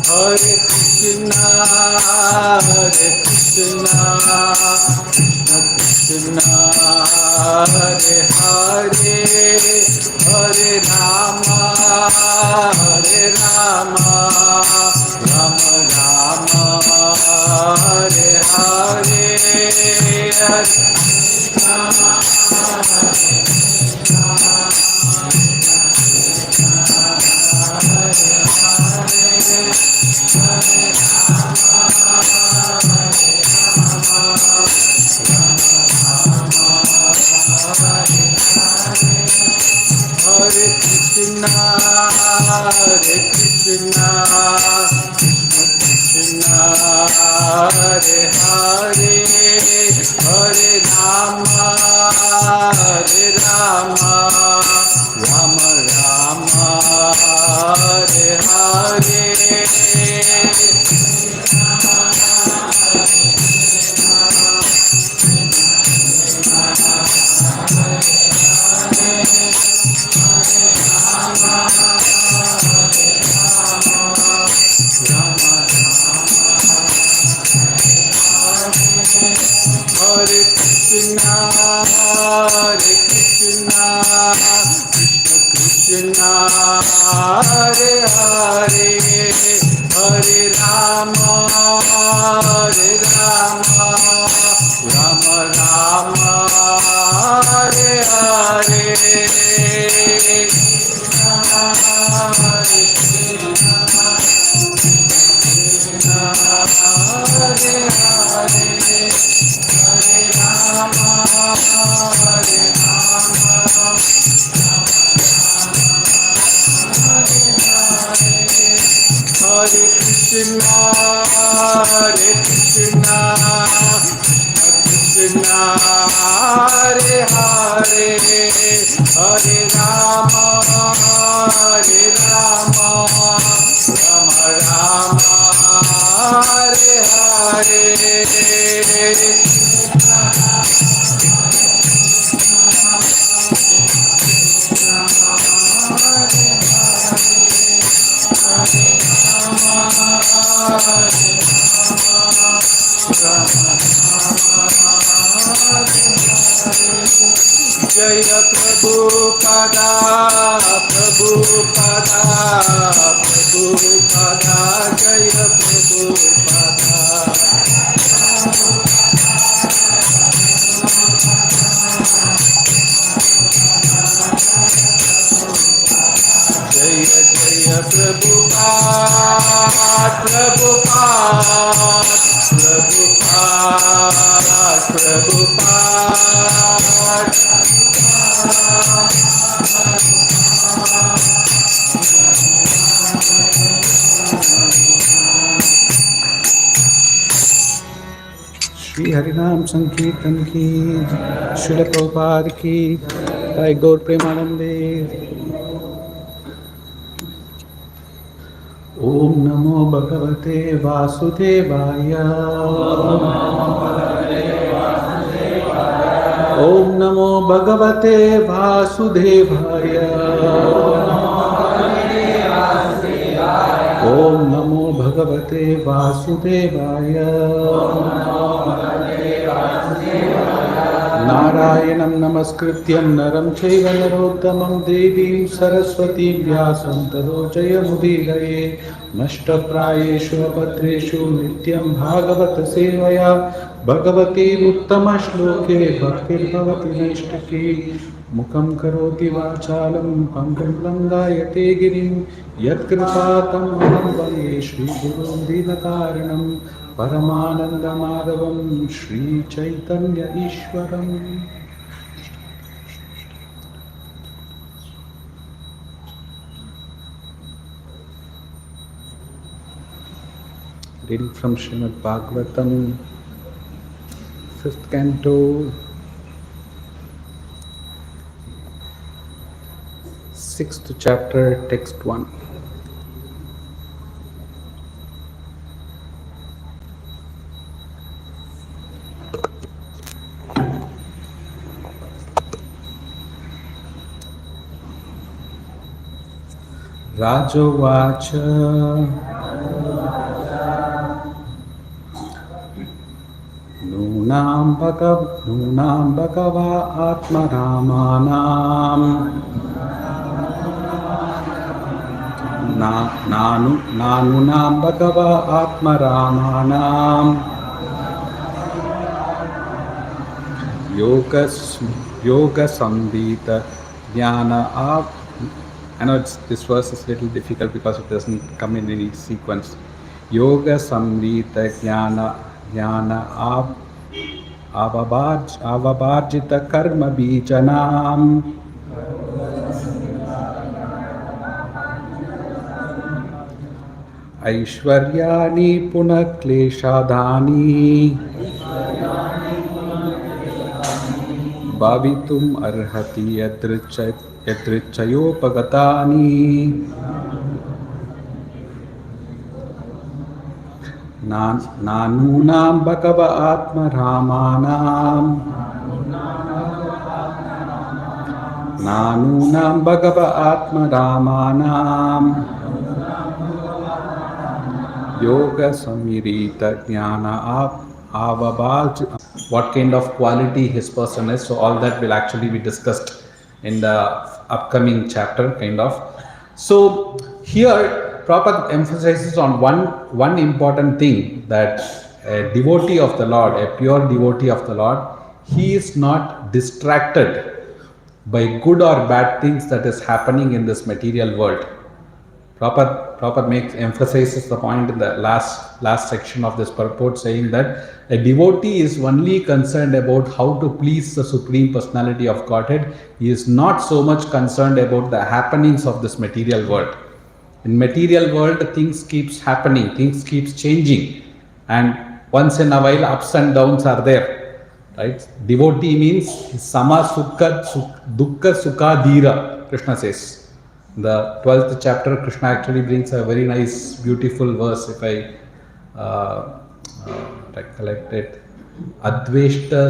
Hare Krishna, Hare Krishna, Krishna Krishna, Hare Hare, Hare Rama, Hare Rama, Rama Rama, Hare Hare, Hare Krishna, Hare Krishna, Hare Krishna, Krishna Krishna, Hare Hare, Hare Rama, Hare Rama, Rama Rama, Hare Hare. Hare Krishna, Hare Krishna, Krishna Krishna, Hare Hare, Hare Rama, Hare Rama, Rama Rama, Hare Hare. Hare Krishna, Hare Krishna, Krishna Hare Hare, Hare Rama, Hare Rama, Rama Rama, Hare Hare. Jaya Prabhupada, Prabhupada, Prabhupada, Jaya Prabhupada. Jaya Jaya Prabhupada, Prabhupada, Prabhupada, Prabhupada. Shri Harinam Sankirtan ki, Srila Prabhupada ki, Jai Gaur Premanande. Om Namo Bhagavate Vasudevaya. Om Namo Bhagavate Vasudevaya. Om Namo Bhagavate Vasudevaya. Narayanam Namaskrityam Naram Chaiva Narottamam Devim Saraswati Vyasam Tado Jayamudiraye Nashtaprayeshu Apatreshu Nityam Bhagavata Sevaya Bhagavati Uttama Shloke Bhaktir Bhavati Nishtaki Mukam Karoti Vachalam Pangam Langayate Girim Yat Kripatam Maham Vande Shri Guru Dinakaranam Paramananda Madhavam Shri Chaitanya Ishwaram. Reading from Srimad Bhagavatam, 5th canto, 6th chapter, text 1. Rajovacha Nunam Bhagava Atma Ramanam Nanunam Bhagava Atma Ramanam Yoga Samvita Jnana Ab. I know this verse is a little difficult because it doesn't come in any sequence. Yoga Samvita Jnana Avabarjita Karma Bijanam Aishwaryani Punakleshadani Bhavitum Arhati Yadrichayopagatani Nanunam Bhagava Atma Ramanam Nanunam Bhagava Atma Ramanam Yoga Samirita Jnana Avabaj. What kind of quality his person is. So all that will actually be discussed in the upcoming chapter, kind of. So here Prabhupada emphasizes on one important thing, that a devotee of the Lord, a pure devotee of the Lord, he is not distracted by good or bad things that is happening in this material world. Prabhupada emphasizes the point in the last section of this purport, saying that a devotee is only concerned about how to please the Supreme Personality of Godhead. He is not so much concerned about the happenings of this material world. In material world, things keeps happening, things keeps changing, and once in a while ups and downs are there. Right? Devotee means sama sukha dukkha sukha dhira, Krishna says. The 12th chapter, Krishna actually brings a very nice, beautiful verse, if I recollect it. Adveshta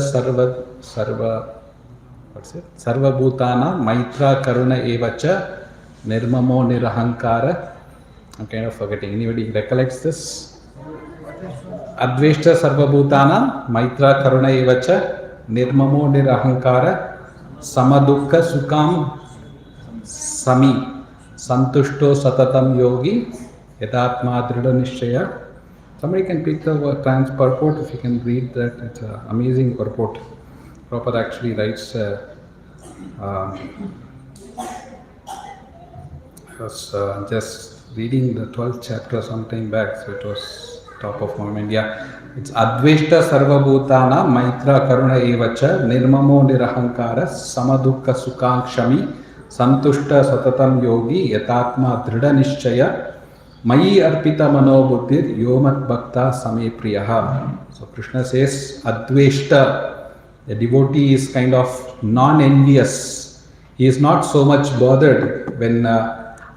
sarva bhutana maitra karuna evacha nirmamo nirahankara. I'm kind of forgetting. Anybody recollects this? Adveshta sarva bhutana maitra karuna evacha nirmamo nirahankara samadukka sukam sami santushto satatam yogi yadatma drida nishchaya. Somebody can pick the purport if you can read that. It's an amazing purport. Prabhupada actually writes. I was just reading the 12th chapter sometime back, so it was top of my mind. Yeah, it's Adveshta Sarvabhutana Maitra Karuna Evacha Nirmamo Nirahankara Samadukka Sukhankshami Santushta Satatam Yogi Yatatma Drida Nishchaya Mayi Arpita Manobuddhir Yomat Bhakta Same Priyaha. So Krishna says Adveshta, a devotee is kind of non-envious. He is not so much bothered when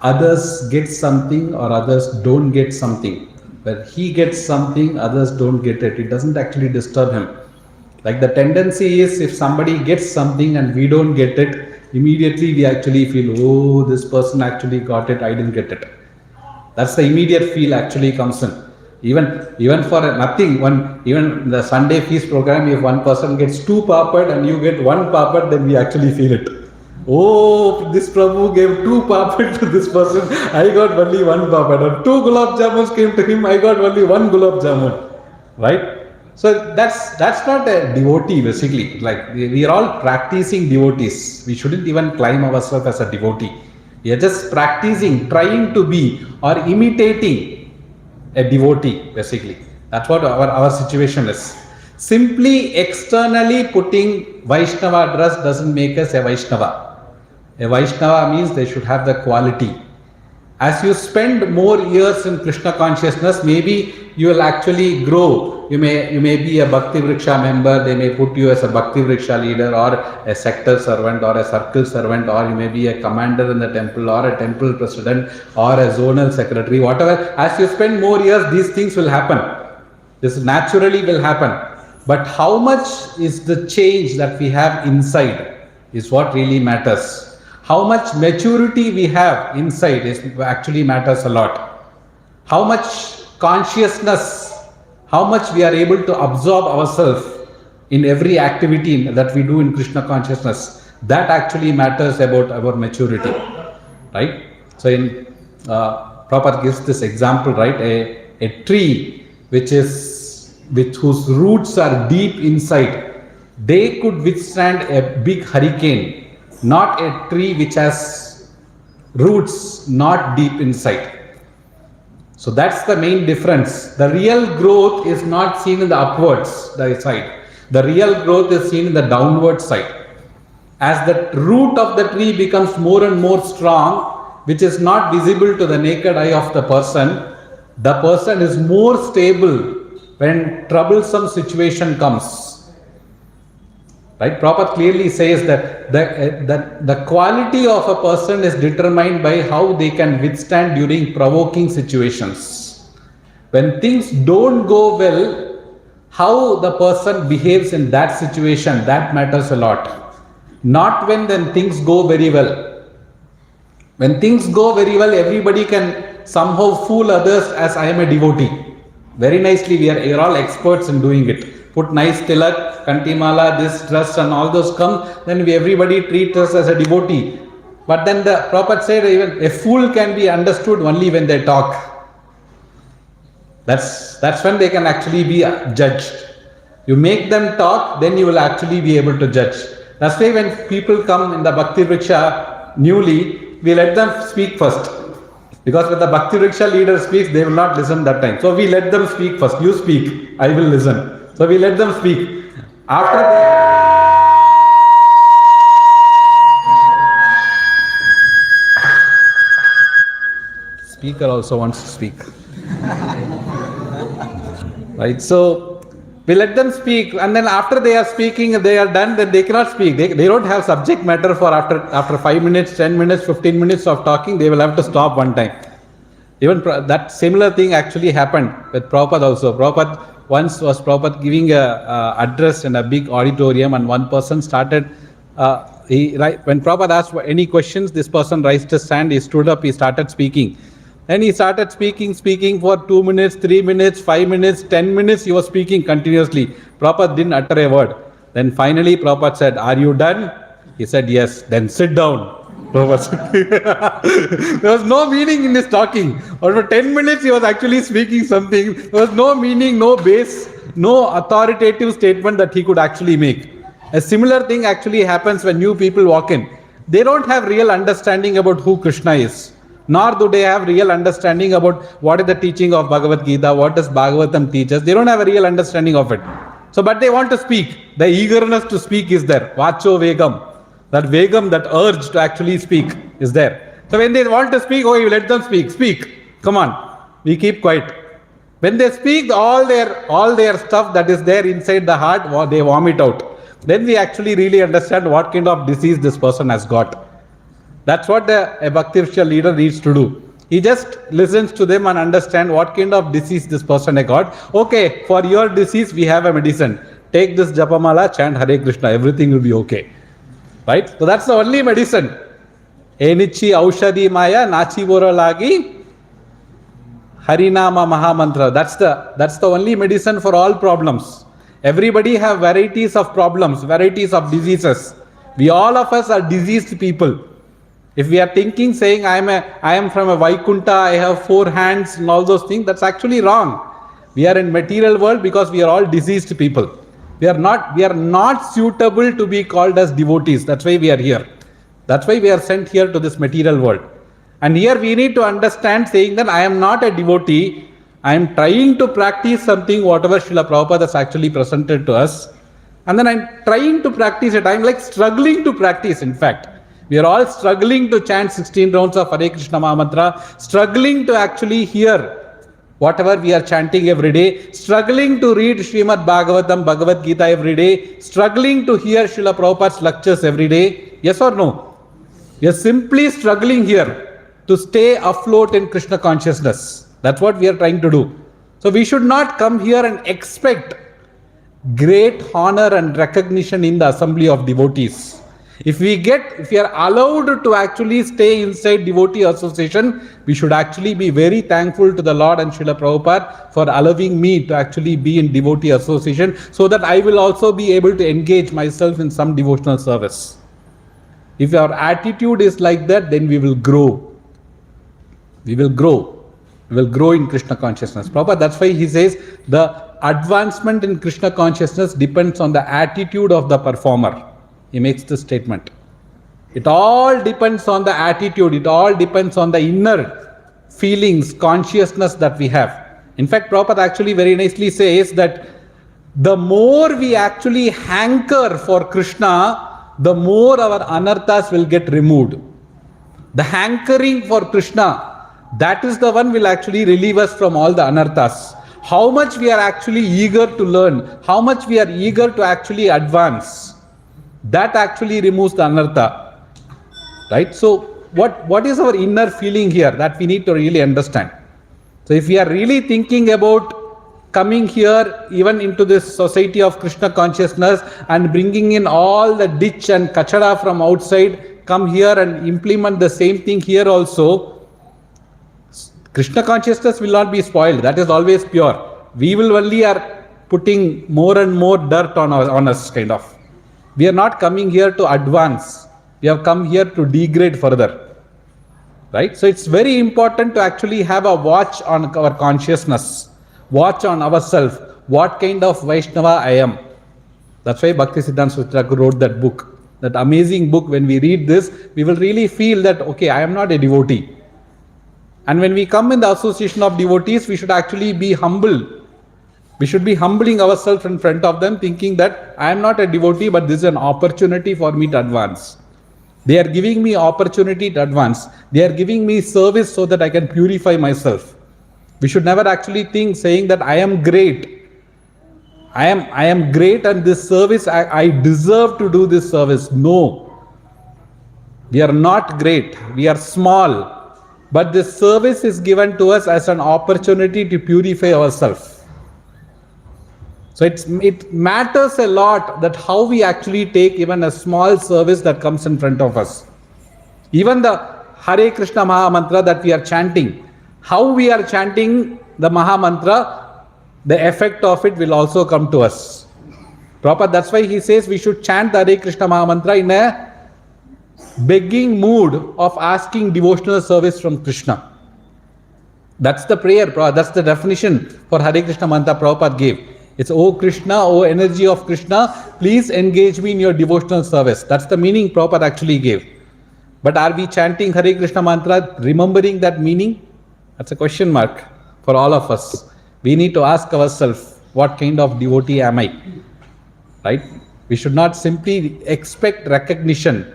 others get something or others don't get something. When he gets something, others don't get it. It doesn't actually disturb him. Like the tendency is, if somebody gets something and we don't get it, immediately we actually feel, oh, this person actually got it, I didn't get it. That's the immediate feel actually comes in. Even for nothing, even the Sunday feast program, if one person gets 2 papad and you get 1 papad, then we actually feel it. Oh, this Prabhu gave 2 papad to this person, I got only 1 papad. Or 2 gulab jamuns came to him, I got only 1 gulab jamun. Right? So that's not a devotee basically. Like we are all practicing devotees. We shouldn't even claim ourselves as a devotee. We are just practicing, trying to be or imitating a devotee basically. That's what our situation is. Simply externally putting Vaishnava dress doesn't make us a Vaishnava. A Vaishnava means they should have the quality. As you spend more years in Krishna consciousness, maybe you will actually grow. You may be a Bhakti Vriksha member, they may put you as a Bhakti Vriksha leader or a sector servant or a circle servant, or you may be a commander in the temple or a temple president or a zonal secretary, whatever. As you spend more years, these things will happen. This naturally will happen. But how much is the change that we have inside is what really matters. how much maturity we have inside actually matters a lot. How much consciousness, how much we are able to absorb ourselves in every activity that we do in Krishna consciousness, that actually matters about our maturity, right? So in Prabhupada gives this example, right? A tree whose roots are deep inside, they could withstand a big hurricane, not a tree which has roots not deep inside. So that's the main difference. The real growth is not seen in the upwards side. The real growth is seen in the downward side. As the root of the tree becomes more and more strong, which is not visible to the naked eye of the person is more stable when troublesome situation comes. Right? Prabhupada clearly says that the quality of a person is determined by how they can withstand during provoking situations. When things don't go well, how the person behaves in that situation, that matters a lot. Not when then things go very well. When things go very well, everybody can somehow fool others as I am a devotee. Very nicely, we are all experts in doing it. Put nice tilak, kantimala, this dress and all those come, then everybody treats us as a devotee. But then the Prabhupada said even a fool can be understood only when they talk. That's when they can actually be judged. You make them talk, then you will actually be able to judge. That's why when people come in the Bhakti Vriksha newly, we let them speak first. Because when the Bhakti Vriksha leader speaks, they will not listen that time. So we let them speak first. You speak, I will listen. So we let them speak. After speaker also wants to speak. Right, so we let them speak, and then after they are speaking, they are done, then they cannot speak. They don't have subject matter for after 5 minutes, 10 minutes, 15 minutes of talking, they will have to stop one time. Even that similar thing actually happened with Prabhupada also. Once was Prabhupada giving a address in a big auditorium, and one person started, when Prabhupada asked any questions, this person raised his hand, he stood up, he started speaking. Then he started speaking for 2 minutes, 3 minutes, 5 minutes, 10 minutes, he was speaking continuously. Prabhupada didn't utter a word. Then finally Prabhupada said, "Are you done?" He said, "Yes." "Then sit down." There was no meaning in his talking. Or for 10 minutes he was actually speaking something. There was no meaning, no base, no authoritative statement that he could actually make. A similar thing actually happens when new people walk in. They don't have real understanding about who Krishna is. Nor do they have real understanding about what is the teaching of Bhagavad Gita, what does Bhagavatam teach us. They don't have a real understanding of it. So, but they want to speak. The eagerness to speak is there. Vacho vegam. That vegam, that urge to actually speak is there. So when they want to speak, you let them speak. Speak. Come on. We keep quiet. When they speak, all their stuff that is there inside the heart, they vomit out. Then we actually really understand what kind of disease this person has got. That's what a Bhakti Vriksha leader needs to do. He just listens to them and understand what kind of disease this person has got. Okay, for your disease, we have a medicine. Take this Japamala, chant Hare Krishna, everything will be okay. Right? So that's the only medicine. Enichi Aushadhi Maya, Nachi Boralagi, Harinama Mahamantra. That's the only medicine for all problems. Everybody have varieties of problems, varieties of diseases. All of us are diseased people. If we are thinking, saying, I am from a Vaikunta, I have 4 hands and all those things, that's actually wrong. We are in material world because we are all diseased people. We are not suitable to be called as devotees. That's why we are here. That's why we are sent here to this material world. And here we need to understand, saying that I am not a devotee. I am trying to practice something, whatever Srila Prabhupada has actually presented to us. And then I am trying to practice it. I am like struggling to practice, in fact. We are all struggling to chant 16 rounds of Hare Krishna Mahamantra, struggling to actually hear whatever we are chanting every day, struggling to read Srimad Bhagavatam, Bhagavad Gita every day, struggling to hear Srila Prabhupada's lectures every day. Yes or no? We are simply struggling here to stay afloat in Krishna consciousness. That's what we are trying to do. So we should not come here and expect great honor and recognition in the assembly of devotees. If we are allowed to actually stay inside devotee association, we should actually be very thankful to the Lord and Srila Prabhupada for allowing me to actually be in devotee association, so that I will also be able to engage myself in some devotional service. If our attitude is like that, then we will grow. We will grow. We will grow in Krishna consciousness. Prabhupada, that's why he says the advancement in Krishna consciousness depends on the attitude of the performer. He makes this statement. It all depends on the attitude. It all depends on the inner feelings, consciousness that we have. In fact, Prabhupada actually very nicely says that the more we actually hanker for Krishna, the more our anarthas will get removed. The hankering for Krishna, that is the one will actually relieve us from all the anarthas. How much we are actually eager to learn, how much we are eager to actually advance, that actually removes the anartha. Right? So what is our inner feeling here that we need to really understand? So if we are really thinking about coming here even into this society of Krishna consciousness and bringing in all the ditch and kachara from outside, come here and implement the same thing here also, Krishna consciousness will not be spoiled. That is always pure. We will only are putting more and more dirt on us, kind of. We are not coming here to advance. We have come here to degrade further. Right? So it's very important to actually have a watch on our consciousness. Watch on ourselves. What kind of Vaishnava I am. That's why Bhakti Siddhanta Sutra wrote that book. That amazing book. When we read this, we will really feel that, okay, I am not a devotee. And when we come in the association of devotees, we should actually be humble. We should be humbling ourselves in front of them, thinking that I am not a devotee, but this is an opportunity for me to advance. They are giving me opportunity to advance. They are giving me service so that I can purify myself. We should never actually think saying that I am great. I am great and this service, I deserve to do this service. No. We are not great. We are small. But this service is given to us as an opportunity to purify ourselves. So it matters a lot that how we actually take even a small service that comes in front of us. Even the Hare Krishna Maha Mantra that we are chanting, how we are chanting the Maha Mantra, the effect of it will also come to us. Prabhupada, that's why he says we should chant the Hare Krishna Maha Mantra in a begging mood of asking devotional service from Krishna. That's the prayer, that's the definition for Hare Krishna Mantra Prabhupada gave. It's, oh Krishna, oh energy of Krishna, please engage me in your devotional service. That's the meaning Prabhupada actually gave. But are we chanting Hare Krishna Mantra, remembering that meaning? That's a question mark for all of us. We need to ask ourselves, what kind of devotee am I? Right? We should not simply expect recognition,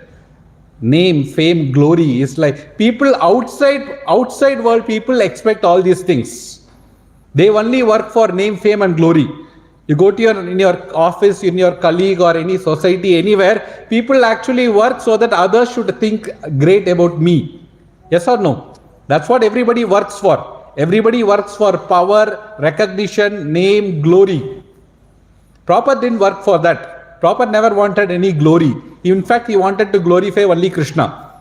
name, fame, glory. It's like people outside world, people expect all these things. They only work for name, fame and glory. You go to in your office, in your colleague or any society, anywhere, people actually work so that others should think great about me. Yes or no? That's what everybody works for. Everybody works for power, recognition, name, glory. Prabhupada didn't work for that. Prabhupada never wanted any glory. In fact, he wanted to glorify only Krishna.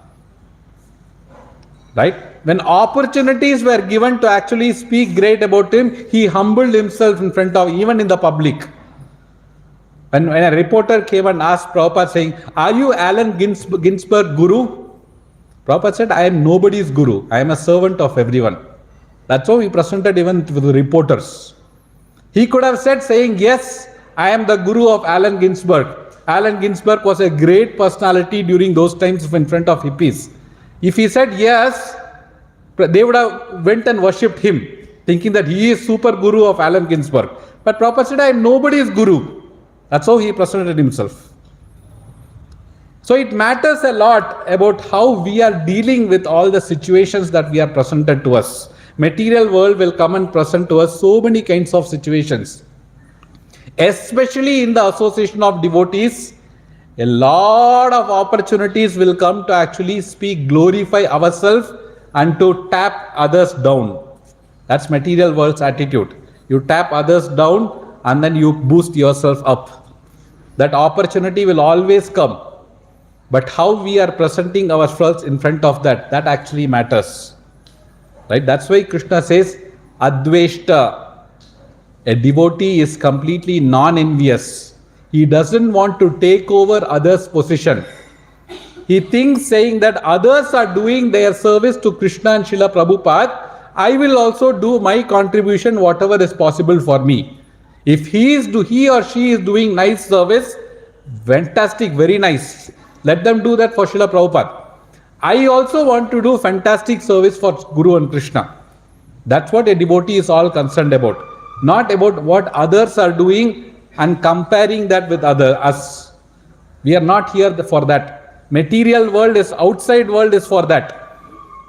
Right? When opportunities were given to actually speak great about him, he humbled himself in front of, even in the public. When a reporter came and asked Prabhupada saying, are you Allen Ginsberg Guru? Prabhupada said, I am nobody's Guru. I am a servant of everyone. That's how he presented even to the reporters. He could have said saying, yes, I am the Guru of Allen Ginsberg. Allen Ginsberg was a great personality during those times in front of hippies. If he said yes, they would have went and worshipped him, thinking that he is super guru of Allen Ginsberg. But Prabhupada said, I am nobody's guru. That's how he presented himself. So it matters a lot about how we are dealing with all the situations that we are presented to us. Material world will come and present to us so many kinds of situations. Especially in the association of devotees, a lot of opportunities will come to actually speak, glorify ourselves and to tap others down. That's material world's attitude. You tap others down and then you boost yourself up. That opportunity will always come. But how we are presenting ourselves in front of that, that actually matters. Right? That's why Krishna says, Adveshta. A devotee is completely non-envious. He doesn't want to take over others' position. He thinks saying that others are doing their service to Krishna and Srila Prabhupada, I will also do my contribution whatever is possible for me. If he or she is doing nice service, fantastic, very nice. Let them do that for Srila Prabhupada. I also want to do fantastic service for Guru and Krishna. That's what a devotee is all concerned about. Not about what others are doing and comparing that with us. We are not here for that. Material world is, outside world is for that.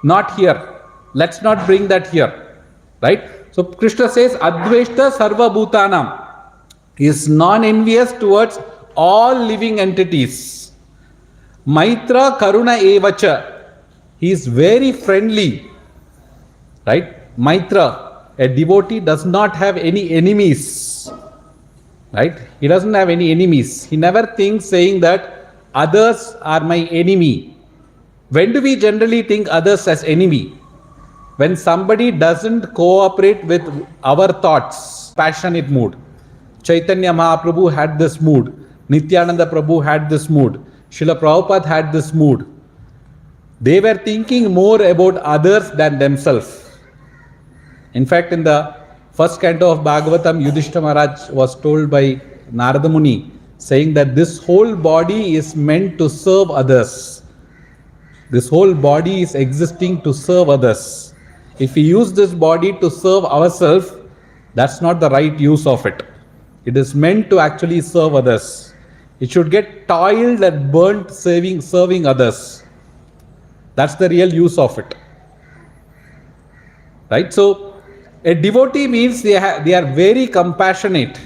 Not here. Let's not bring that here. Right? So Krishna says, Adveshta Sarva Bhutanam. He is non-envious towards all living entities. Maitra Karuna Evacha. He is very friendly. Right? Maitra, a devotee does not have any enemies. Right? He doesn't have any enemies. He never thinks saying that others are my enemy. When do we generally think others as enemy? When somebody doesn't cooperate with our thoughts, passionate mood. Chaitanya Mahaprabhu had this mood. Nityananda Prabhu had this mood. Srila Prabhupada had this mood. They were thinking more about others than themselves. In fact, in the first canto of Bhagavatam, Yudhishthira Maharaj was told by Narada Muni, saying that this whole body is meant to serve others. This whole body is existing to serve others. If we use this body to serve ourselves, that's not the right use of it. It is meant to actually serve others. It should get toiled and burnt serving others. That's the real use of it. Right? So, a devotee means they are very compassionate.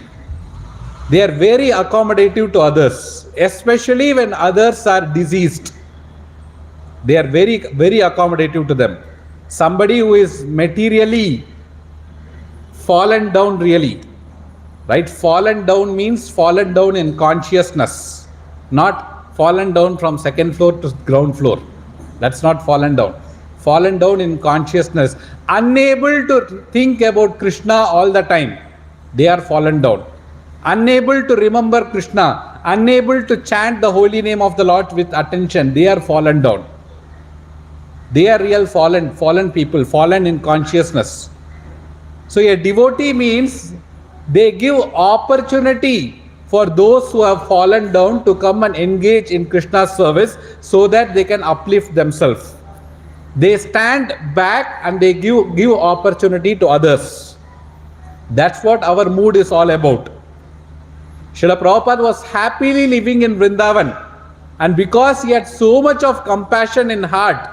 They are very accommodative to others, especially when others are diseased. They are very, very accommodative to them. Somebody who is materially fallen down really, right? Fallen down means fallen down in consciousness, not fallen down from second floor to ground floor. That's not fallen down. Fallen down in consciousness, unable to think about Krishna all the time. They are fallen down. Unable to remember Krishna, unable to chant the holy name of the Lord with attention, they are fallen down. They are real fallen people, fallen in consciousness. So a devotee means they give opportunity for those who have fallen down to come and engage in Krishna's service so that they can uplift themselves. They stand back and they give opportunity to others. That's what our mood is all about. Srila Prabhupada was happily living in Vrindavan, and because he had so much of compassion in heart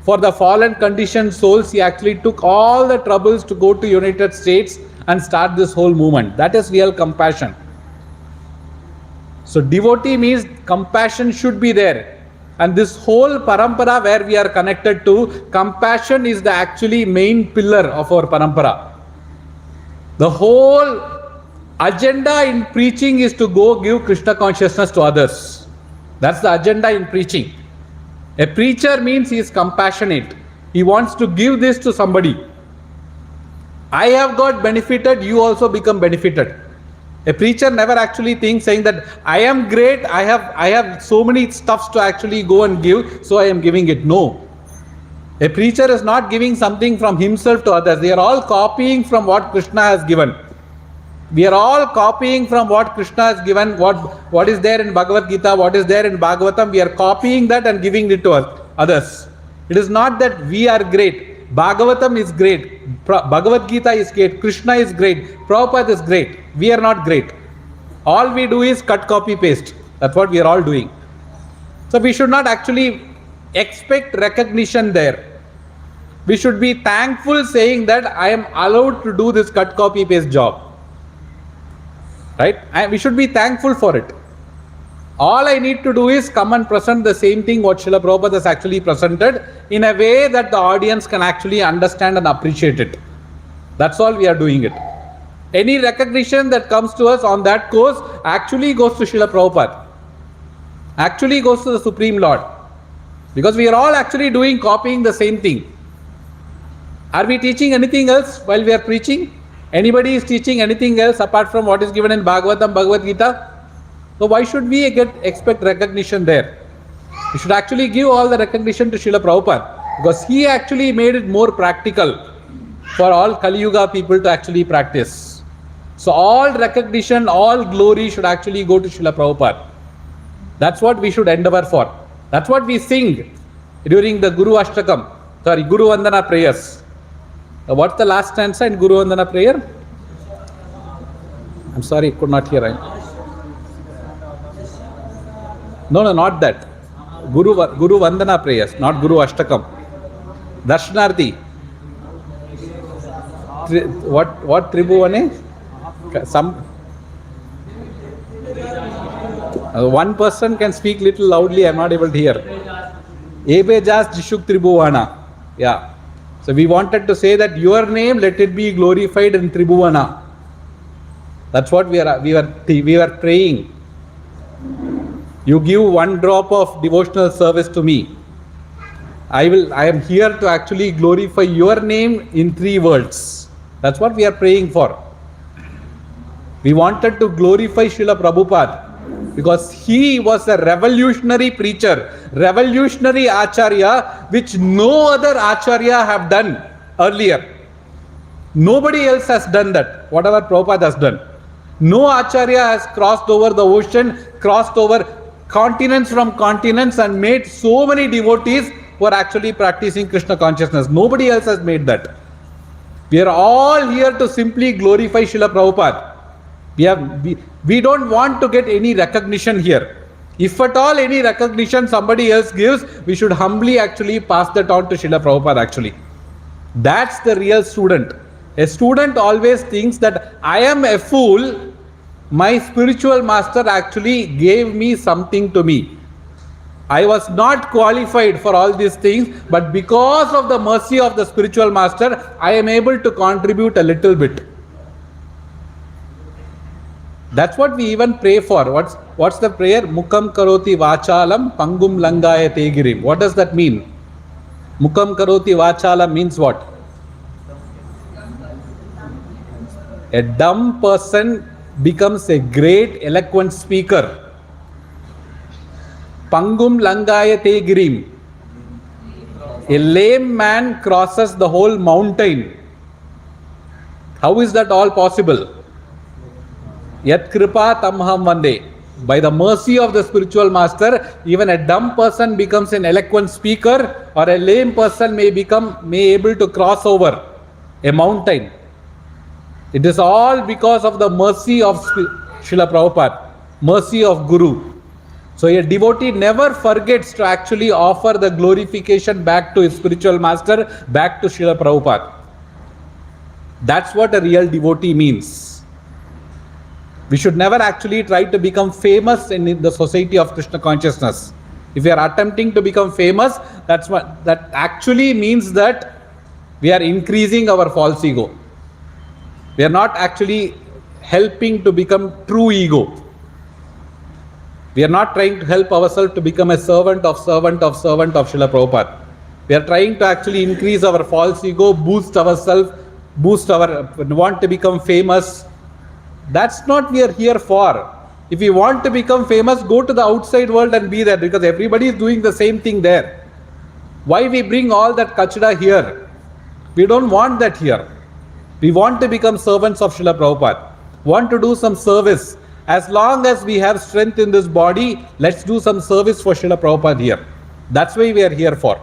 for the fallen conditioned souls, he actually took all the troubles to go to United States and start this whole movement. That is real compassion. So devotee means compassion should be there. And this whole parampara where we are connected to, compassion is the actually main pillar of our parampara. The whole agenda in preaching is to go give Krishna consciousness to others. That's the agenda in preaching. A preacher means he is compassionate. He wants to give this to somebody. I have got benefited, you also become benefited. A preacher never actually thinks saying that I am great, I have so many stuffs to actually go and give, so I am giving it. No. A preacher is not giving something from himself to others. They are all copying from what Krishna has given. We are all copying from what Krishna has given, what is there in Bhagavad Gita, what is there in Bhagavatam. We are copying that and giving it to others. It is not that we are great. Bhagavatam is great. Bhagavad Gita is great. Krishna is great. Prabhupada is great. We are not great. All we do is cut, copy, paste. That's what we are all doing. So we should not actually expect recognition there. We should be thankful saying that I am allowed to do this cut, copy, paste job. Right? And we should be thankful for it. All I need to do is come and present the same thing what Srila Prabhupada has actually presented in a way that the audience can actually understand and appreciate it. That's all we are doing it. Any recognition that comes to us on that course actually goes to Srila Prabhupada. actually goes to the Supreme Lord. Because we are all actually copying the same thing. Are we teaching anything else while we are preaching? Anybody is teaching anything else apart from what is given in Bhagavatam, Bhagavad Gita? So why should we expect recognition there? We should actually give all the recognition to Srila Prabhupada, because he actually made it more practical for all Kali Yuga people to actually practice. So all recognition, all glory should actually go to Srila Prabhupada. That's what we should endeavor for. That's what we sing during the Guru Vandana prayers. What's the last stanza in Guru Vandana prayer? I'm sorry, could not hear. No, not that. Guru Vandana prayers, not Guru Ashtakam. Darshanarthi. What Tribhuvane? Some one person can speak little loudly. I'm not able to hear. Ebejas Jishuk Tribhuvana. Yeah. So we wanted to say that your name, let it be glorified in Tribhuvana. That's what we were praying. You give one drop of devotional service to me. I am here to actually glorify your name in 3 worlds. That's what we are praying for. We wanted to glorify Srila Prabhupada because he was a revolutionary preacher, revolutionary acharya, which no other acharya have done earlier. Nobody else has done that, whatever Prabhupada has done. No acharya has crossed over the ocean, crossed over continents from continents and made so many devotees who are actually practicing Krishna consciousness. Nobody else has made that. We are all here to simply glorify Srila Prabhupada. We don't want to get any recognition here. If at all any recognition somebody else gives, we should humbly actually pass that on to Srila Prabhupada actually. That's the real student. A student always thinks that I am a fool, my spiritual master actually gave me something to me. I was not qualified for all these things, but because of the mercy of the spiritual master, I am able to contribute a little bit. That's what we even pray for. What's the prayer? Mukam karoti vachalam pangum langaya tegirim. What does that mean? Mukam karoti vachalam means what? A dumb person becomes a great eloquent speaker. Pangum langaya tegirim. A lame man crosses the whole mountain. How is that all possible? Yat kripa tamham vande. By the mercy of the spiritual master, even a dumb person becomes an eloquent speaker, or a lame person may able to cross over a mountain. It is all because of the mercy of Srila Prabhupada, mercy of Guru. So a devotee never forgets to actually offer the glorification back to his spiritual master, back to Srila Prabhupada. That's what a real devotee means. We should never actually try to become famous in the society of Krishna consciousness. If we are attempting to become famous, that actually means that we are increasing our false ego. We are not actually helping to become true ego. We are not trying to help ourselves to become a servant of Srila Prabhupada. We are trying to actually increase our false ego, boost ourselves, want to become famous. That's not what we are here for. If we want to become famous, go to the outside world and be there, because everybody is doing the same thing there. Why we bring all that kachada here? We don't want that here. We want to become servants of Srila Prabhupada. Want to do some service. As long as we have strength in this body, let's do some service for Srila Prabhupada here. That's why we are here for.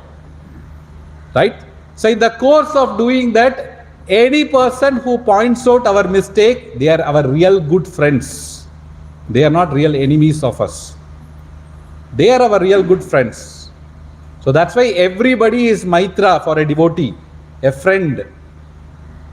Right? So in the course of doing that, any person who points out our mistake, they are our real good friends. They are not real enemies of us. They are our real good friends. So that's why everybody is Maitra for a devotee, a friend.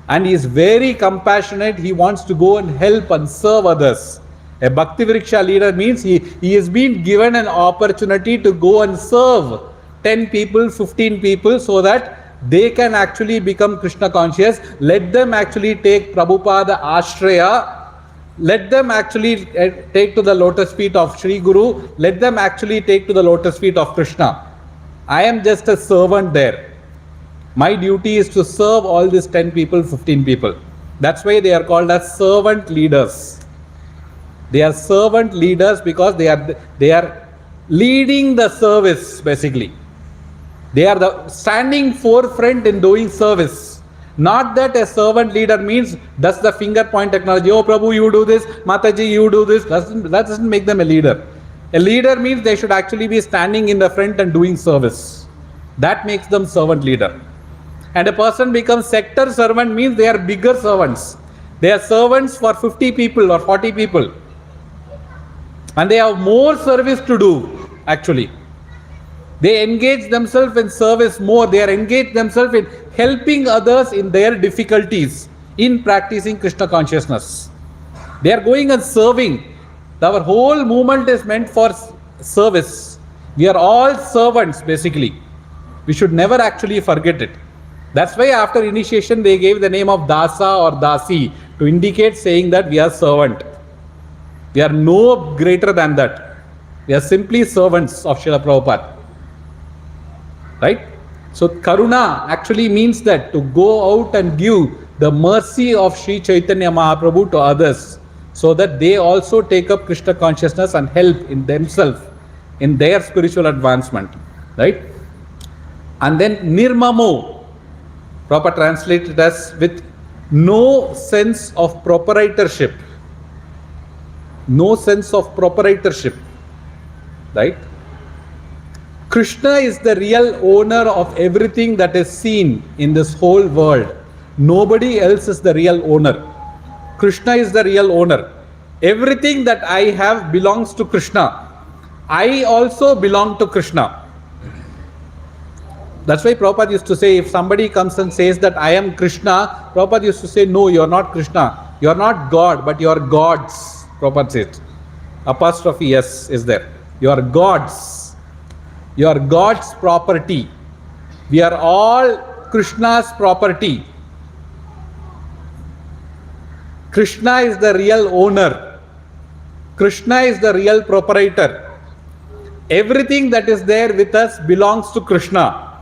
And he is very compassionate. He wants to go and help and serve others. A Bhakti Vriksha leader means he has been given an opportunity to go and serve 10 people, 15 people, so that they can actually become Krishna conscious. Let them actually take Prabhupada Ashraya Let them actually take to the lotus feet of Sri Guru. Let them actually take to the lotus feet of Krishna. I am just a servant there. My duty is to serve all these 10 people, 15 people. That's why they are called as servant leaders. They are servant leaders because they are leading the service basically. They are the standing forefront in doing service. Not that a servant leader means does the finger point technology. Oh Prabhu, you do this. Mataji, you do this. That doesn't make them a leader. A leader means they should actually be standing in the front and doing service. That makes them servant leader. And a person becomes sector servant means they are bigger servants. They are servants for 50 people or 40 people. And they have more service to do actually. They engage themselves in service more. They are engaged themselves in helping others in their difficulties in practicing Krishna consciousness. They are going and serving. Our whole movement is meant for service. We are all servants basically. We should never actually forget it. That's why after initiation they gave the name of Dasa or Dasi to indicate saying that we are servant. We are no greater than that. We are simply servants of Srila Prabhupada. Right? So Karuna actually means that to go out and give the mercy of Sri Chaitanya Mahaprabhu to others so that they also take up Krishna consciousness and help in themselves in their spiritual advancement. Right? And then Nirmamo, proper translated as with no sense of proprietorship. No sense of proprietorship. Right? Krishna is the real owner of everything that is seen in this whole world. Nobody else is the real owner. Krishna is the real owner. Everything that I have belongs to Krishna. I also belong to Krishna. That's why Prabhupada used to say, if somebody comes and says that I am Krishna, Prabhupada used to say, no, you are not Krishna. You are not God, but you are gods. Prabhupada says. Apostrophe S is there. You are gods. You are God's property. We are all Krishna's property. Krishna is the real owner. Krishna is the real proprietor. Everything that is there with us belongs to Krishna.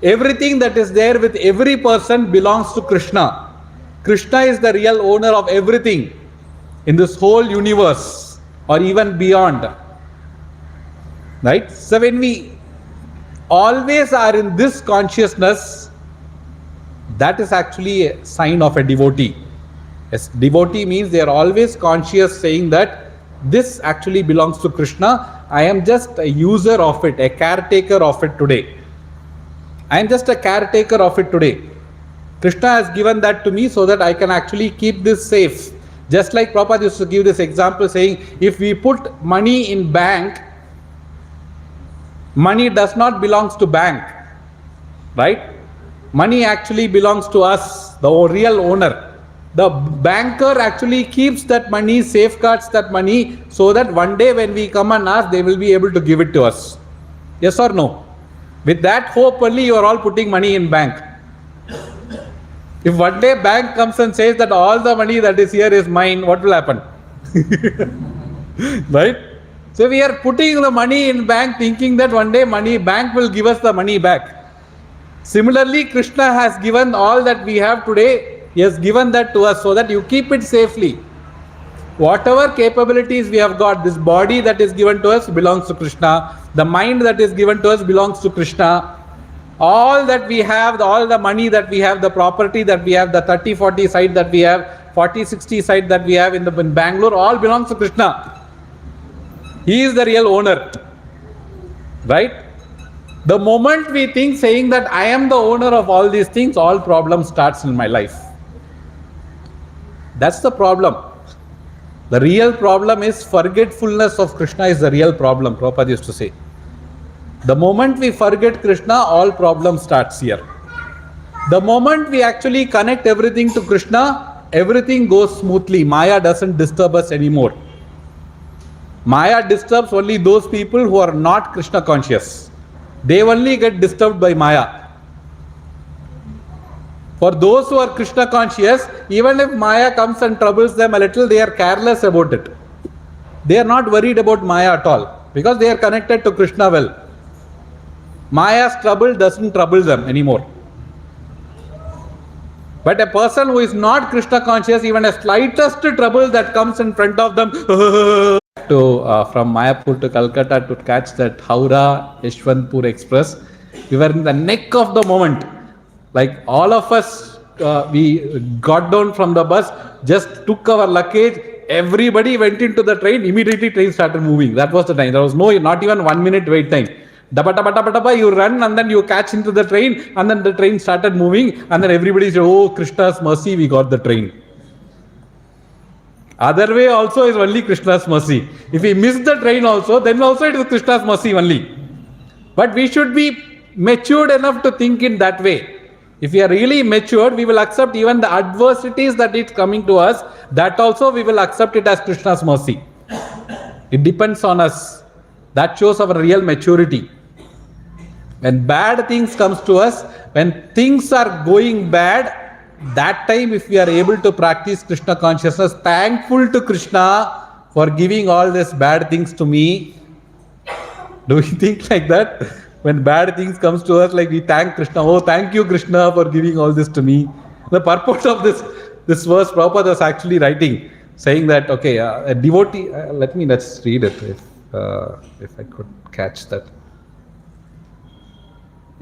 Everything that is there with every person belongs to Krishna. Krishna is the real owner of everything in this whole universe or even beyond. Right? So when we always are in this consciousness, that is actually a sign of a devotee. A devotee means they are always conscious saying that this actually belongs to Krishna. I am just a user of it, a caretaker of it today. I am just a caretaker of it today. Krishna has given that to me so that I can actually keep this safe. Just like Prabhupada used to give this example saying, if we put money in bank, money does not belong to bank, right? Money actually belongs to us, the real owner. The banker actually keeps that money, safeguards that money so that one day when we come and ask, they will be able to give it to us. Yes or no? With that hope only you are all putting money in bank. If one day bank comes and says that all the money that is here is mine, what will happen? Right? So we are putting the money in bank thinking that one day bank will give us the money back. Similarly, Krishna has given all that we have today. He has given that to us so that you keep it safely. Whatever capabilities we have got, this body that is given to us belongs to Krishna. The mind that is given to us belongs to Krishna. All that we have, all the money that we have, the property that we have, the 30-40 site that we have, 40-60 site that we have in Bangalore, all belongs to Krishna. He is the real owner. Right? The moment we think saying that I am the owner of all these things, all problem starts in my life. That's the problem. The real problem is forgetfulness of Krishna is the real problem, Prabhupada used to say. The moment we forget Krishna, all problem starts here. The moment we actually connect everything to Krishna, everything goes smoothly. Maya doesn't disturb us anymore. Maya disturbs only those people who are not Krishna conscious. They only get disturbed by Maya. For those who are Krishna conscious, even if Maya comes and troubles them a little, they are careless about it. They are not worried about Maya at all because they are connected to Krishna well. Maya's trouble doesn't trouble them anymore. But a person who is not Krishna conscious, even a slightest trouble that comes in front of them, from Mayapur to Calcutta to catch that Howrah Yeshwantpur Express, we were in the neck of the moment. Like all of us, we got down from the bus, just took our luggage, everybody went into the train, immediately train started moving. That was the time. There was not even 1 minute wait time. You run and then you catch into the train and then the train started moving and then everybody said, oh, Krishna's mercy, we got the train. Other way also is only Krishna's mercy. If we miss the train also, then also it is Krishna's mercy only. But we should be matured enough to think in that way. If we are really matured, we will accept even the adversities that is coming to us. That also we will accept it as Krishna's mercy. It depends on us. That shows our real maturity. When bad things comes to us, when things are going bad, that time if we are able to practice Krishna consciousness, thankful to Krishna for giving all these bad things to me. Do we think like that? When bad things comes to us, like we thank Krishna, oh thank you Krishna for giving all this to me. The purport of this verse, Prabhupada was actually writing, saying that, okay, a devotee, let's read it if I could catch that.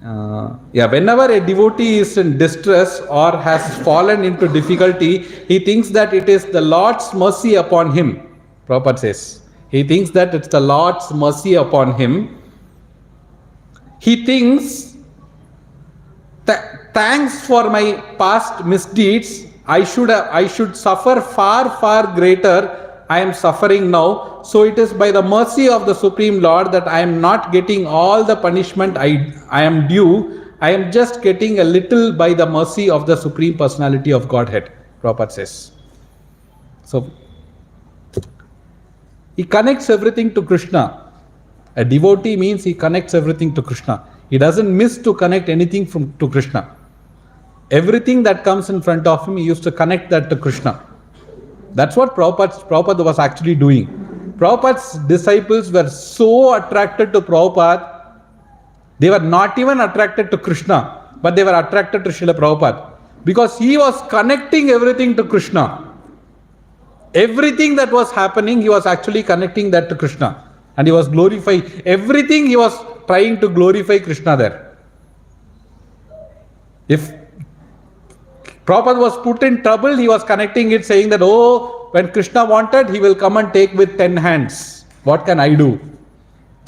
Whenever a devotee is in distress or has fallen into difficulty, he thinks that it is the Lord's mercy upon him. Prabhupada says, he thinks that it's the Lord's mercy upon him. He thinks, thanks for my past misdeeds, I should suffer far greater. I am suffering now. So it is by the mercy of the Supreme Lord that I am not getting all the punishment I am due. I am just getting a little by the mercy of the Supreme Personality of Godhead, Prabhupada says. So he connects everything to Krishna. A devotee means he connects everything to Krishna. He doesn't miss to connect anything to Krishna. Everything that comes in front of him, he used to connect that to Krishna. That's what Prabhupada was actually doing. Prabhupada's disciples were so attracted to Prabhupada, they were not even attracted to Krishna, but they were attracted to Srila Prabhupada. Because he was connecting everything to Krishna. Everything that was happening, he was actually connecting that to Krishna. And he was glorifying everything, he was trying to glorify Krishna there. If Prabhupada was put in trouble, he was connecting it, saying that, oh, when Krishna wanted, he will come and take with 10 hands. What can I do?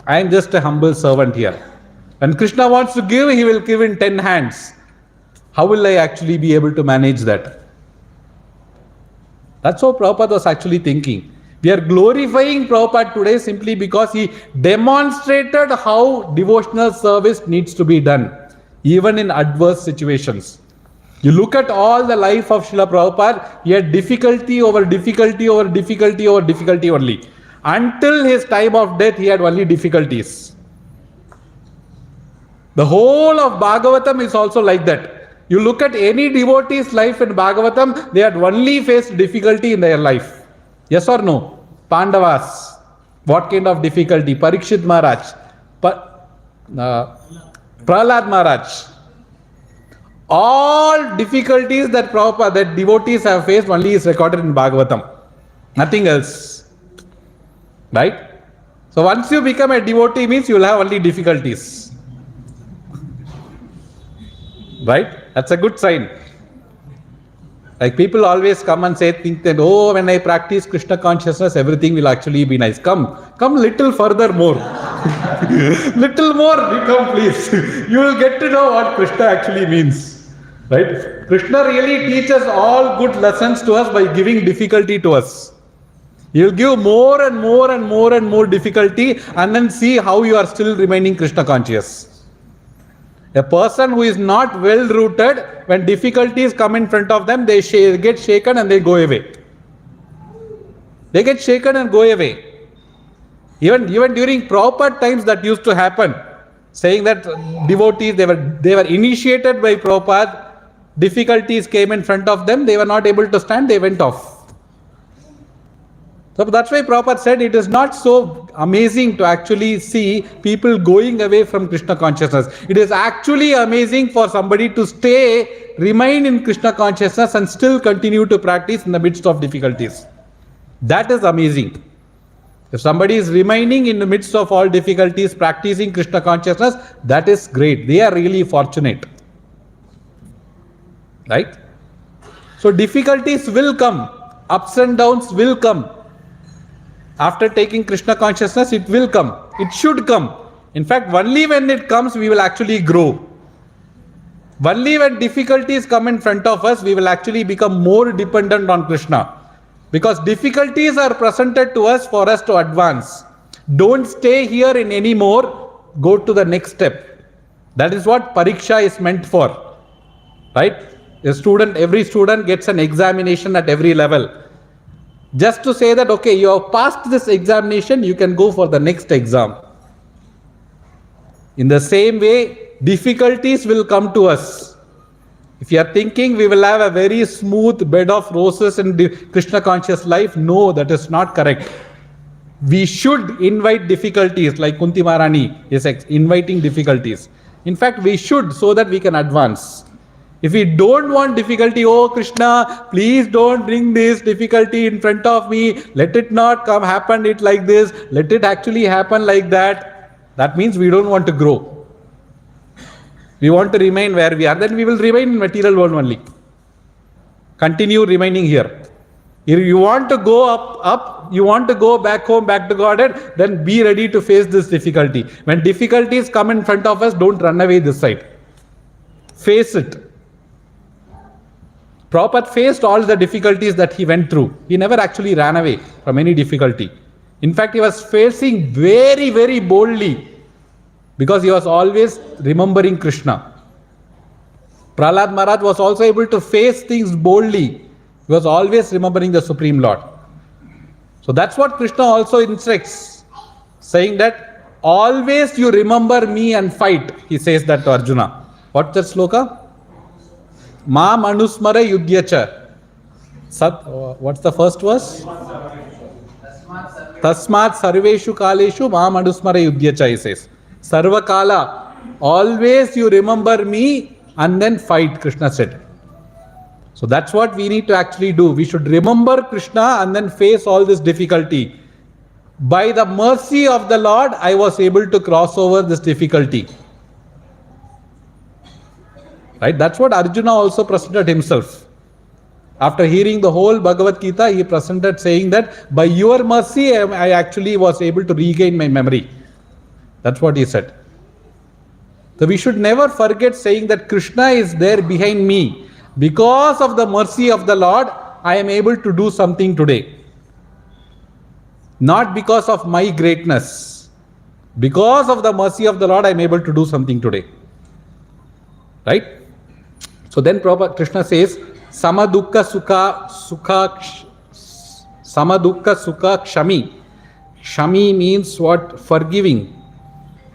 I am just a humble servant here. When Krishna wants to give, he will give in 10 hands. How will I actually be able to manage that? That's how Prabhupada was actually thinking. We are glorifying Prabhupada today simply because he demonstrated how devotional service needs to be done, even in adverse situations. You look at all the life of Srila Prabhupada, he had difficulty over difficulty over difficulty over difficulty only. Until his time of death, he had only difficulties. The whole of Bhagavatam is also like that. You look at any devotee's life in Bhagavatam, they had only faced difficulty in their life. Yes or no? Pandavas, what kind of difficulty? Parikshit Maharaj, Prahlad Maharaj. All difficulties that devotees have faced only is recorded in Bhagavatam. Nothing else. Right? So once you become a devotee means you will have only difficulties. Right? That's a good sign. Like people always come and think that, oh, when I practice Krishna consciousness, everything will actually be nice. Come little further more. Little more, you come please. You will get to know what Krishna actually means. Right? Krishna really teaches all good lessons to us by giving difficulty to us. He will give more and more and more and more difficulty and then see how you are still remaining Krishna conscious. A person who is not well rooted, when difficulties come in front of them, they get shaken and they go away. They get shaken and go away. Even during Prabhupada times that used to happen, saying that devotees, they were initiated by Prabhupada. difficulties came in front of them, they were not able to stand, they went off. So that's why Prabhupada said it is not so amazing to actually see people going away from Krishna consciousness. It is actually amazing for somebody to remain in Krishna consciousness and still continue to practice in the midst of difficulties. That is amazing. If somebody is remaining in the midst of all difficulties, practicing Krishna consciousness, that is great. They are really fortunate. Right? So difficulties will come. Ups and downs will come. After taking Krishna consciousness, it will come. It should come. In fact, only when it comes, we will actually grow. Only when difficulties come in front of us, we will actually become more dependent on Krishna. Because difficulties are presented to us for us to advance. Don't stay here in any more. Go to the next step. That is what pariksha is meant for. Right? Every student gets an examination at every level. Just to say that, okay, you have passed this examination, you can go for the next exam. In the same way, difficulties will come to us. If you are thinking we will have a very smooth bed of roses in Krishna conscious life, no, that is not correct. We should invite difficulties, like Kunti Maharani is inviting difficulties. In fact, we should, so that we can advance. If we don't want difficulty, oh Krishna, please don't bring this difficulty in front of me. Let it not happen it like this. Let it actually happen like that. That means we don't want to grow. We want to remain where we are. Then we will remain in material world only. Continue remaining here. If you want to go up, you want to go back home, back to Godhead, then be ready to face this difficulty. When difficulties come in front of us, don't run away this side. Face it. Prabhupada faced all the difficulties that he went through. He never actually ran away from any difficulty. In fact, he was facing very, very boldly because he was always remembering Krishna. Prahlad Maharaj was also able to face things boldly. He was always remembering the Supreme Lord. So that's what Krishna also instructs, saying that always you remember me and fight. He says that to Arjuna. What's that sloka? Ma manusmara yudhyacha. What's the first verse? Tasmat sarveshu kaleshu ma manusmara yudhyacha, he says. Sarva kala, always you remember me and then fight, Krishna said. So that's what we need to actually do. We should remember Krishna and then face all this difficulty. By the mercy of the Lord, I was able to cross over this difficulty. Right? That's what Arjuna also presented himself. After hearing the whole Bhagavad Gita, he presented saying that by your mercy, I actually was able to regain my memory. That's what he said. So we should never forget saying that Krishna is there behind me. Because of the mercy of the Lord, I am able to do something today. Not because of my greatness. Because of the mercy of the Lord, I am able to do something today. Right? So then Krishna says, Samadukka sukha kshami. Kshami means what? Forgiving.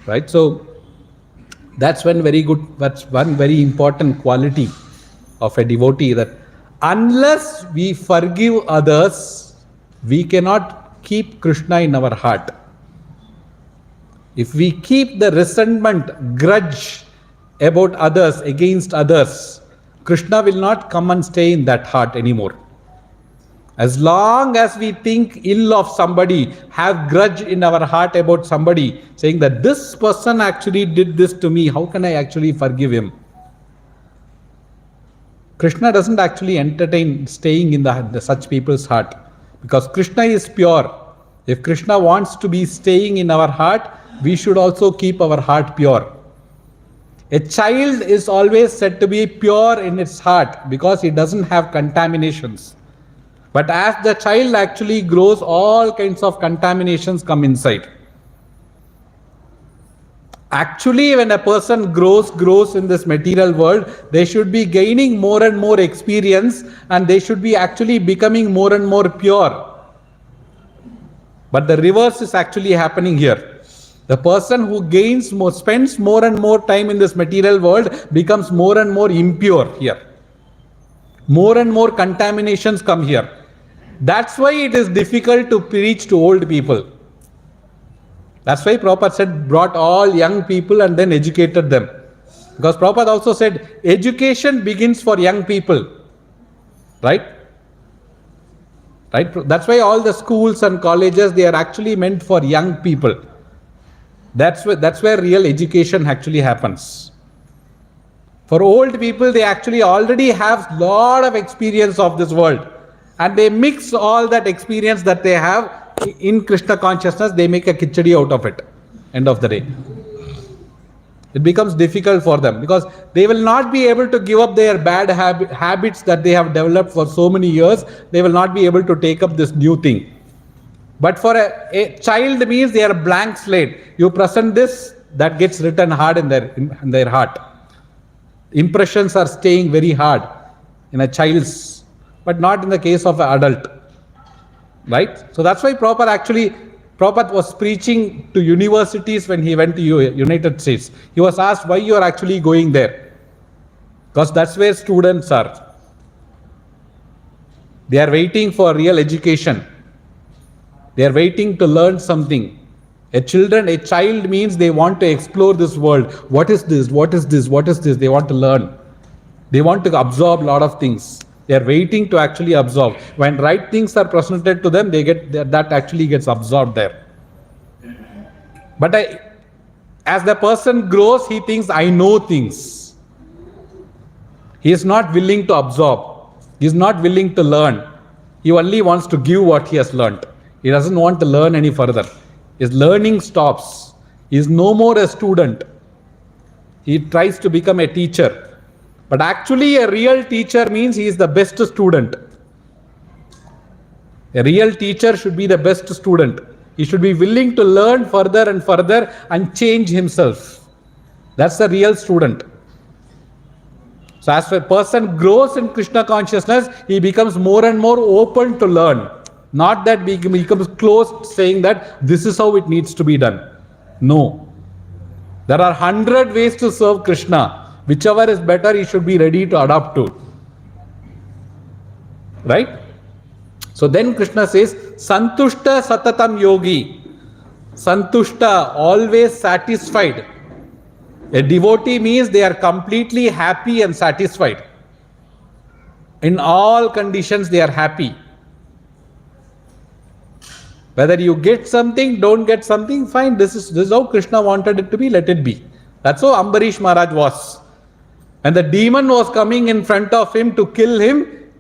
Right? So that's one very important quality of a devotee, that unless we forgive others, we cannot keep Krishna in our heart. If we keep the resentment, grudge about others, against others, Krishna will not come and stay in that heart anymore. As long as we think ill of somebody, have grudge in our heart about somebody, saying that this person actually did this to me, how can I actually forgive him? Krishna doesn't actually entertain staying in such people's heart, because Krishna is pure. If Krishna wants to be staying in our heart, we should also keep our heart pure. A child is always said to be pure in its heart because it doesn't have contaminations. But as the child actually grows, all kinds of contaminations come inside. Actually, when a person grows in this material world, they should be gaining more and more experience, and they should be actually becoming more and more pure. But the reverse is actually happening here. The person who spends more and more time in this material world becomes more and more impure here. More and more contaminations come here. That's why it is difficult to preach to old people. That's why Prabhupada said, brought all young people and then educated them. Because Prabhupada also said, education begins for young people. Right? Right? That's why all the schools and colleges, they are actually meant for young people. That's where real education actually happens. For old people, they actually already have a lot of experience of this world. And they mix all that experience that they have in Krishna consciousness, they make a khichdi out of it. End of the day. It becomes difficult for them because they will not be able to give up their bad habits that they have developed for so many years. They will not be able to take up this new thing. But for a child means they are a blank slate. You present this, that gets written hard in their heart. Impressions are staying very hard in a child's, but not in the case of an adult. Right? So that's why Prabhupada was preaching to universities when he went to United States. He was asked why you are actually going there. Because that's where students are. They are waiting for real education. They are waiting to learn something. A child means they want to explore this world. What is this? What is this? What is this? They want to learn. They want to absorb a lot of things. They are waiting to actually absorb. When right things are presented to them, that actually gets absorbed there. But as the person grows, he thinks, I know things. He is not willing to absorb. He is not willing to learn. He only wants to give what he has learned. He doesn't want to learn any further. His learning stops. He is no more a student. He tries to become a teacher. But actually a real teacher means he is the best student. A real teacher should be the best student. He should be willing to learn further and further and change himself. That's the real student. So as a person grows in Krishna consciousness, he becomes more and more open to learn. Not that he becomes closed saying that this is how it needs to be done. No. There are 100 ways to serve Krishna. Whichever is better, he should be ready to adapt to. Right? So then Krishna says, Santushta Satatam Yogi. Santushta, always satisfied. A devotee means they are completely happy and satisfied. In all conditions, they are happy. Whether you get something, don't get something, fine. This is how Krishna wanted it to be, let it be. That's how Ambarish Maharaj was. And the demon was coming in front of him to kill him.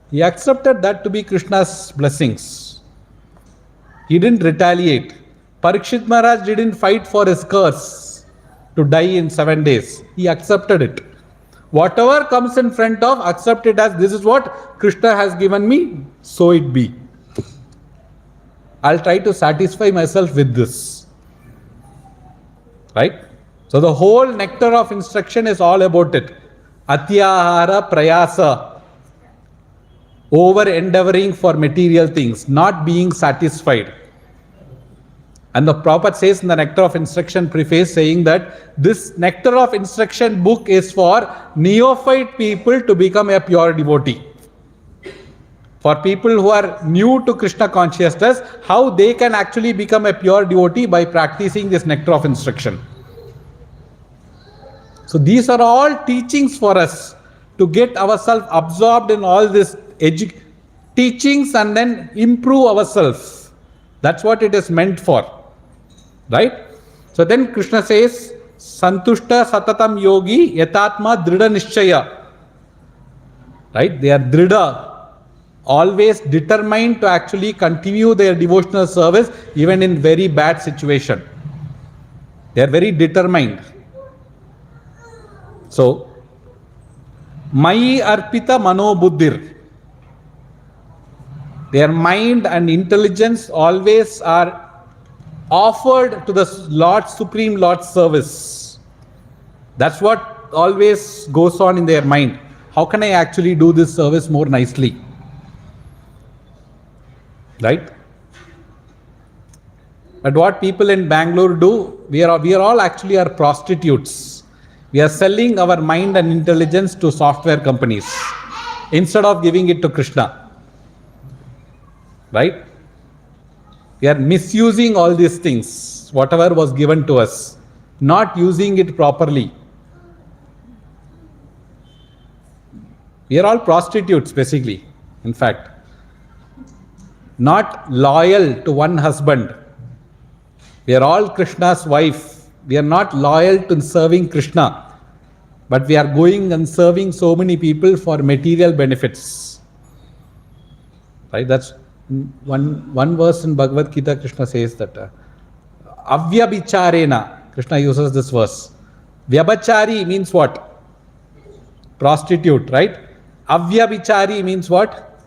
He accepted that to be Krishna's blessings. He didn't retaliate. Parikshit Maharaj didn't fight for his curse to die in 7 days. He accepted it. Whatever comes in front of, accept it as this is what Krishna has given me, so it be. I'll try to satisfy myself with this. Right? So the whole nectar of instruction is all about it. Atyahara prayasa. Over endeavoring for material things, not being satisfied. And the Prabhupada says in the Nectar of Instruction preface saying that this Nectar of Instruction book is for neophyte people to become a pure devotee. For people who are new to Krishna consciousness, how they can actually become a pure devotee by practicing this Nectar of Instruction. So these are all teachings for us to get ourselves absorbed in all these teachings and then improve ourselves. That's what it is meant for. Right? So then Krishna says, Santushta Satatam Yogi Yatatma Drida Nishchaya. Right? They are Drida, always determined to actually continue their devotional service even in very bad situation. They are very determined. So, Mai Arpita Mano Buddhir. Their mind and intelligence always are offered to the Supreme Lord's service. That's what always goes on in their mind. How can I actually do this service more nicely? Right? But what people in Bangalore do, we are all actually are prostitutes. We are selling our mind and intelligence to software companies. instead of giving it to Krishna. Right? We are misusing all these things, whatever was given to us, not using it properly. We are all prostitutes, basically, in fact. Not loyal to one husband. We are all Krishna's wife. We are not loyal to serving Krishna, but we are going and serving so many people for material benefits. Right? That's one verse in Bhagavad Gita. Krishna says that Avyabhicharena. Krishna uses this verse. Vyabhachari means what? Prostitute, right? Avyabhichari means what?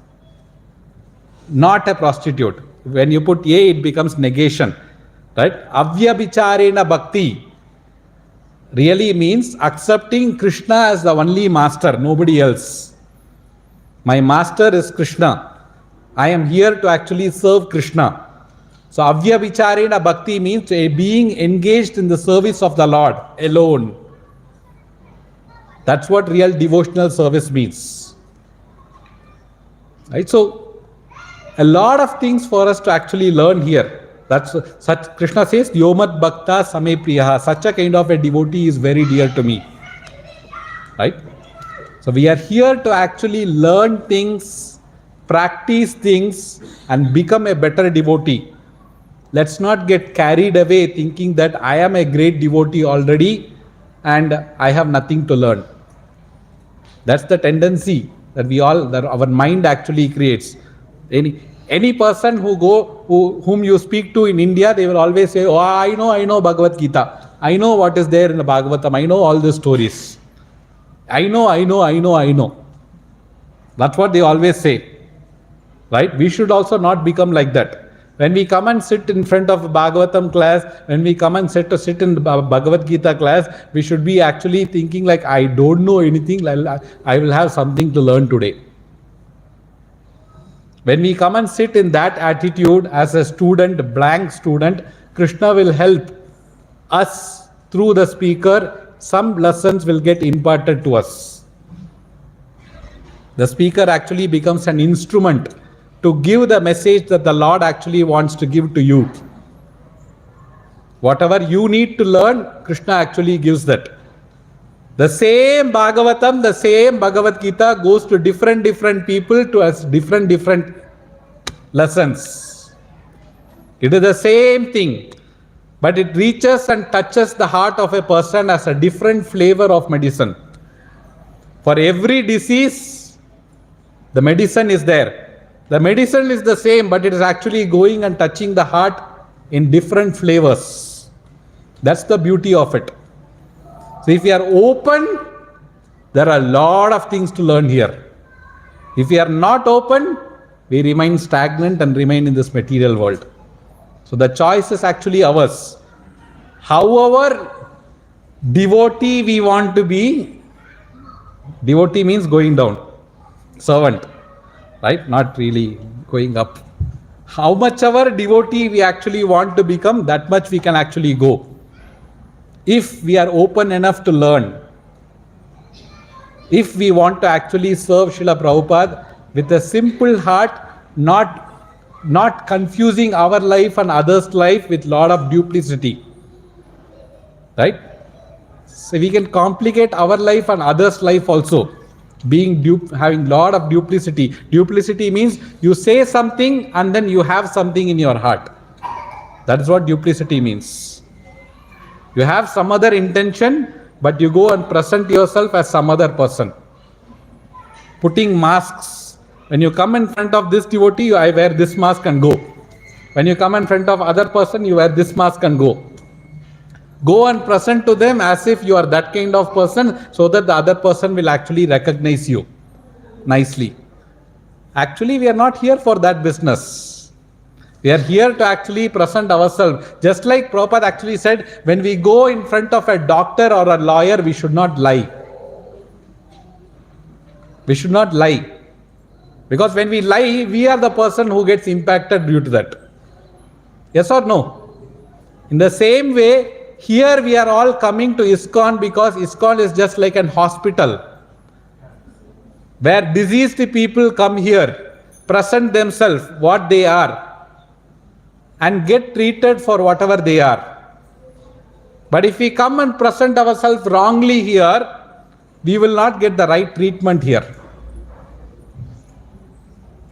Not a prostitute. When you put a, it becomes negation. Right? Avyabhicharena bhakti really means accepting Krishna as the only master, nobody else. My master is Krishna. I am here to actually serve Krishna. So Avyabhicharena bhakti means being engaged in the service of the Lord alone. That's what real devotional service means. Right? So a lot of things for us to actually learn here. That's such Krishna says, Yomat Bhakta Same Priyaha. Such a kind of a devotee is very dear to me. Right? So we are here to actually learn things, practice things, and become a better devotee. Let's not get carried away thinking that I am a great devotee already and I have nothing to learn. That's the tendency that our mind actually creates. Any person whom you speak to in India, they will always say, oh, I know Bhagavad Gita. I know what is there in the Bhagavatam. I know all the stories. I know. That's what they always say. Right? We should also not become like that. When we come and sit in front of a Bhagavatam class, when we come and sit in the Bhagavad Gita class, we should be actually thinking like, I don't know anything, I will have something to learn today. When we come and sit in that attitude as a student, blank student, Krishna will help us through the speaker. Some lessons will get imparted to us. The speaker actually becomes an instrument to give the message that the Lord actually wants to give to you. Whatever you need to learn, Krishna actually gives that. The same Bhagavatam, the same Bhagavad Gita goes to different people to us different lessons. It is the same thing, but it reaches and touches the heart of a person as a different flavor of medicine. For every disease, the medicine is there. The medicine is the same, but it is actually going and touching the heart in different flavors. That's the beauty of it. So if we are open, there are a lot of things to learn here. If we are not open, we remain stagnant and remain in this material world. So the choice is actually ours. However devotee we want to be, devotee means going down, servant, right? Not really going up. How much our devotee we actually want to become, that much we can actually go. If we are open enough to learn, if we want to actually serve Srila Prabhupada with a simple heart, not confusing our life and others' life with lot of duplicity, right? So we can complicate our life and others' life also, having lot of duplicity. Duplicity means you say something and then you have something in your heart. That is what duplicity means. You have some other intention, but you go and present yourself as some other person. Putting masks. When you come in front of this devotee, I wear this mask and go. When you come in front of other person, you wear this mask and go. Go and present to them as if you are that kind of person, so that the other person will actually recognize you nicely. Actually, we are not here for that business. We are here to actually present ourselves. Just like Prabhupada actually said, when we go in front of a doctor or a lawyer, we should not lie. We should not lie. Because when we lie, we are the person who gets impacted due to that. Yes or no? In the same way, here we are all coming to Iskcon because Iskcon is just like an hospital. where diseased people come here, present themselves what they are, and get treated for whatever they are. But if we come and present ourselves wrongly here, we will not get the right treatment here.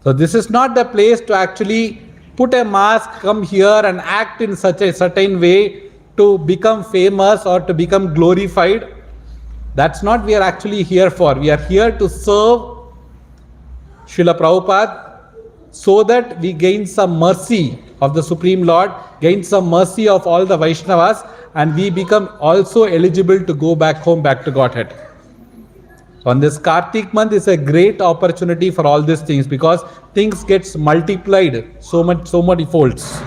So this is not the place to actually put a mask, come here and act in such a certain way to become famous or to become glorified. That's not what we are actually here for. We are here to serve Srila Prabhupada so that we gain some mercy of the Supreme Lord, gain some mercy of all the Vaishnavas, and we become also eligible to go back home, back to Godhead. On this Kartik month is a great opportunity for all these things, because things gets multiplied so many folds.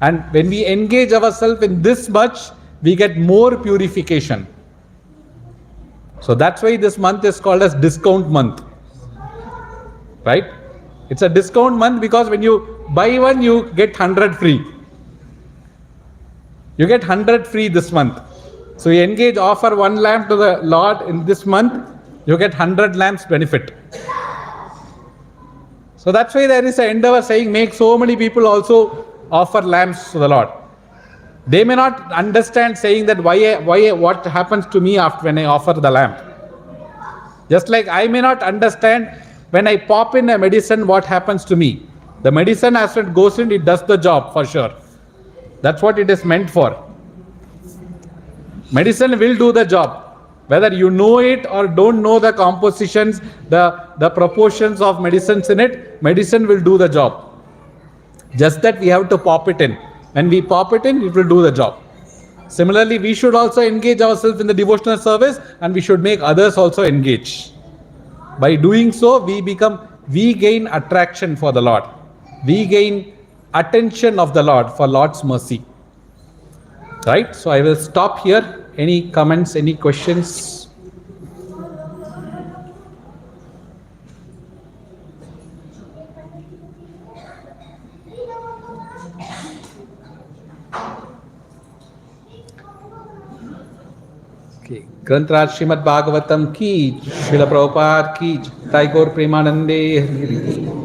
And when we engage ourselves in this much, we get more purification. So that's why this month is called as discount month. Right? It's a discount month because when you buy one, you get 100 free. You get 100 free this month. So you engage, offer one lamp to the Lord in this month, you get 100 lamps benefit. So that's why there is an endeavor saying, make so many people also offer lamps to the Lord. They may not understand saying that what happens to me after when I offer the lamp. Just like I may not understand when I pop in a medicine what happens to me. The medicine as it goes in, it does the job for sure. That's what it is meant for. Medicine will do the job. Whether you know it or don't know the compositions, the proportions of medicines in it, medicine will do the job. Just that we have to pop it in. When we pop it in, it will do the job. Similarly, we should also engage ourselves in the devotional service, and we should make others also engage. By doing so, we gain attraction for the Lord. We gain attention of the Lord for Lord's mercy. Right? So I will stop here. Any comments, any questions? Okay. Grantraj Srimad Bhagavatam ki, Srila Prabhupada ki, Jai Gaur Premanande.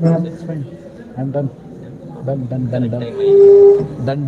That's fine. I'm done. Done.